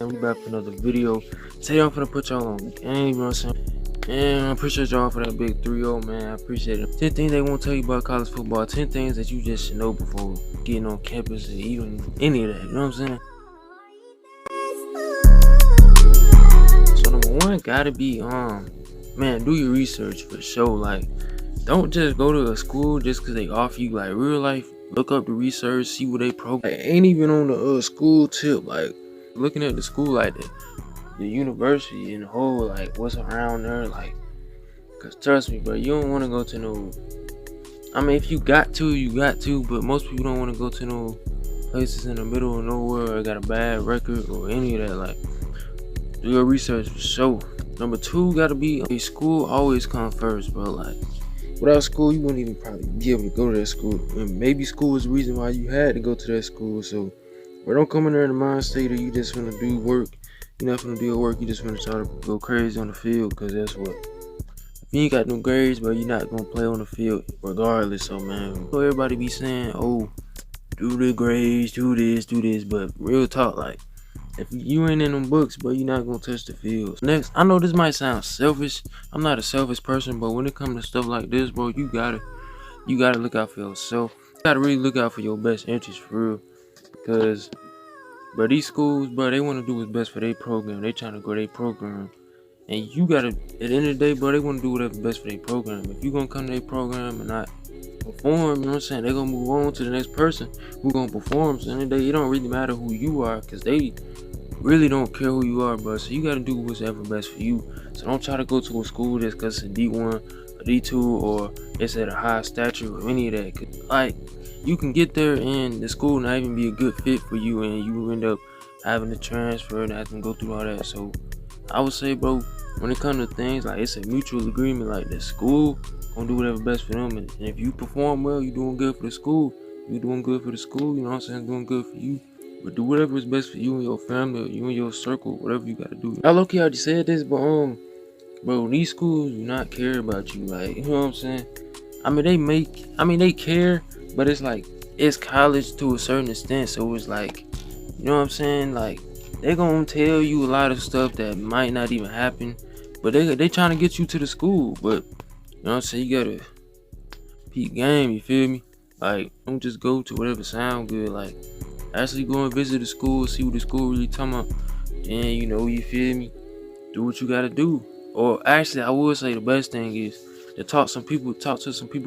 We back for another video. Today I'm finna put y'all on game, you know what I'm saying? And I appreciate y'all for that big 3-0, man. I appreciate it. 10 things they won't tell you about college football. 10 things that you just should know before getting on campus or even any of that, you know what I'm saying? So number one gotta be, man, do your research for sure. Like, don't just go to a school just because they offer you, like, real life. Look up the research, see what they program. Like, ain't even on the school tip, like, looking at the school, like, the university and the whole, like, what's around there, like, because trust me, bro, you don't want to go to no, I mean, if you got to, you got to, but most people don't want to go to no places in the middle of nowhere or got a bad record or any of that. Like, do your research for sure. Number two gotta be, a school always come first, bro. Like, without school, you wouldn't even probably be able to go to that school. And maybe school is the reason why you had to go to that school. So, but don't come in there in the mind state that you just want to do work. You're not gonna do your work. You just want to try to go crazy on the field. Because that's what. If you ain't got no grades, bro, you're not gonna play on the field regardless. So, man, so everybody be saying, oh, do the grades, do this. But real talk, like, if you ain't in them books, bro, you're not gonna touch the field. Next, I know this might sound selfish. I'm not a selfish person, but when it comes to stuff like this, bro, you gotta look out for yourself. You gotta really look out for your best interest for real. Because, bro, these schools, bro, they wanna do what's best for their program. They trying to grow their program. And you gotta, at the end of the day, bro, they wanna do whatever's best for their program. If you gonna come to their program and not perform, you know what I'm saying? They're gonna move on to the next person who gonna perform. So at the end of the day, it don't really matter who you are, because they really don't care who you are, bro. So you gotta do whatever best for you. So don't try to go to a school just because it's a D1, a D2, or it's at a high stature or any of that. Cause, like, you can get there and the school not even be a good fit for you, and you end up having to transfer and having to go through all that. So I would say, bro, when it comes to things, like, it's a mutual agreement. Like, the school gonna do whatever best for them, and if you perform well, you doing good for the school. You doing good for the school, you know what I'm saying? Doing good for you. But do whatever is best for you and your family, or you and your circle, whatever you gotta do. I low-key already said this, but bro, these schools do not care about you. Like, you know what I'm saying? I mean, they care, but it's like, it's college to a certain extent. So it's like, you know what I'm saying? Like, they gonna tell you a lot of stuff that might not even happen, but they trying to get you to the school. But you know what I'm saying? You gotta peep game. You feel me? Like, don't just go to whatever sound good. Like, actually go and visit the school, see what the school really talking about. And you feel me? Do what you gotta do. Or actually, I would say the best thing is to talk to some people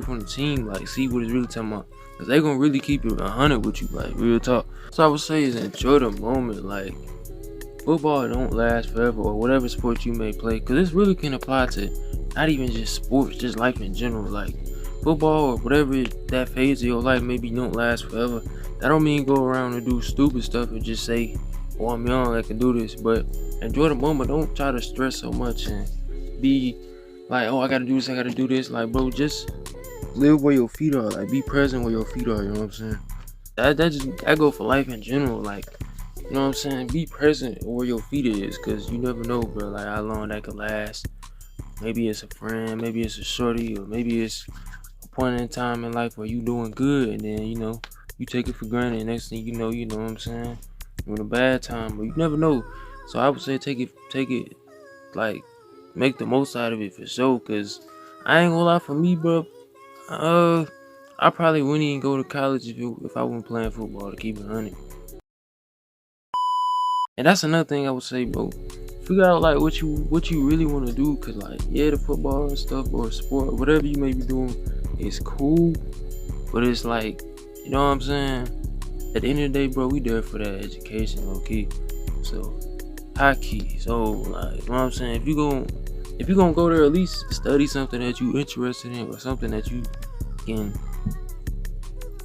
from the team, like, see what it's really talking about. Cause they gonna really keep it 100 with you, like, real talk. So I would say is enjoy the moment. Like, football don't last forever, or whatever sport you may play. Cause this really can apply to not even just sports, just life in general. Like, football or whatever that phase of your life maybe don't last forever. That don't mean go around and do stupid stuff and just say, oh, I'm young, I can do this. But enjoy the moment. Don't try to stress so much and be like, oh, I gotta do this, I gotta do this. Like, bro, just live where your feet are. Like, be present where your feet are, you know what I'm saying? That go for life in general. Like, you know what I'm saying? Be present where your feet is, because you never know, bro, like, how long that could last. Maybe it's a friend, maybe it's a shorty, or maybe it's a point in time in life where you doing good, and then, you take it for granted, and next thing you know what I'm saying, you're in a bad time, but you never know. So I would say take it, like, make the most out of it for sure, because I ain't gonna lie, for me, bro, I probably wouldn't even go to college if I wasn't playing football, to keep it 100. And that's another thing I would say, bro. Figure out, like, what you really want to do, because, like, yeah, the football and stuff, or sport, whatever you may be doing is cool, but it's like, you know what I'm saying? At the end of the day, bro, we there for that education, okay? So, high key. So, like, you know what I'm saying? If you gonna go there, at least study something that you interested in, or something that you can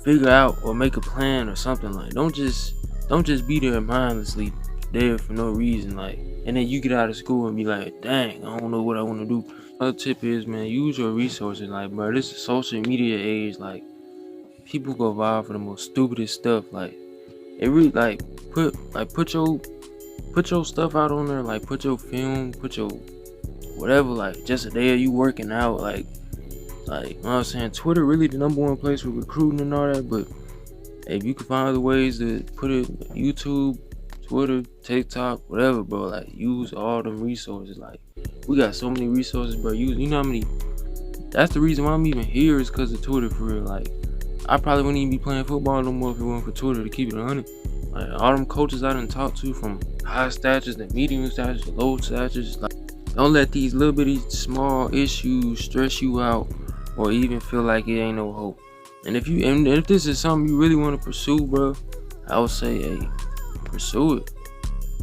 figure out, or make a plan, or something. Like, don't just be there mindlessly there for no reason, like, and then you get out of school and be like, dang, I don't know what I want to do. Another tip is, man, use your resources. Like, bro, this is social media age. Like, people go viral for the most stupidest stuff. Like, it really, like, put your stuff out on there. Like, put your film, put your whatever, like, just a day of you working out. Like, you know what I'm saying? Twitter really the #1 place for recruiting and all that, but if you can find other ways to put it, YouTube, Twitter, TikTok, whatever, bro. Like, use all them resources. Like, we got so many resources, bro. You know how many? That's the reason why I'm even here, is because of Twitter, for real. Like, I probably wouldn't even be playing football no more if it wasn't for Twitter, to keep it 100. Like, all them coaches I done talked to, from high statures to medium statures to low statures, like, don't let these little bitty small issues stress you out or even feel like it ain't no hope. And if this is something you really want to pursue, bro, I would say, hey, pursue it.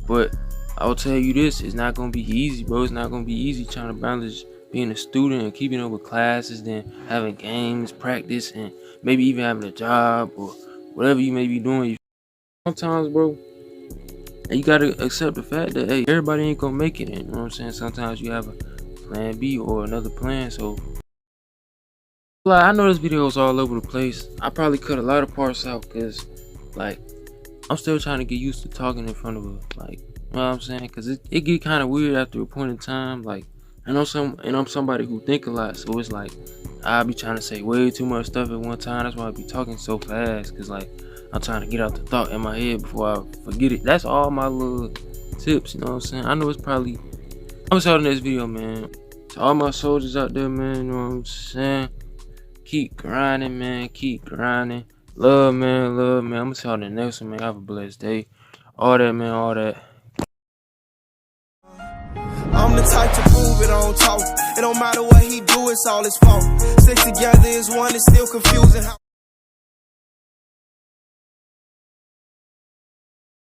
But I will tell you this, it's not gonna be easy, bro. It's not gonna be easy trying to balance being a student and keeping up with classes, then having games, practice, and maybe even having a job or whatever you may be doing. Sometimes, bro, you gotta accept the fact that, hey, everybody ain't gonna make it. You know what I'm saying? Sometimes you have a plan B or another plan. So, like, I know this video is all over the place. I probably cut a lot of parts out because, like, I'm still trying to get used to talking in front of her, like, you know what I'm saying? Because it get kind of weird after a point in time. Like, I'm somebody who think a lot, so it's like I be trying to say way too much stuff at one time. That's why I be talking so fast, because, like, I'm trying to get out the thought in my head before I forget it. That's all my little tips, you know what I'm saying? I know it's probably, I'm gonna start in this video, man. To all my soldiers out there, man, you know what I'm saying? Keep grinding, man. Keep grinding. Love, man. Love, man. I'm gonna tell you in the next one, man. Have a blessed day. All that, man. All that. I'm the type to prove it on talk. It don't matter what he do, it's all his fault. Stick together is one, it's still confusing.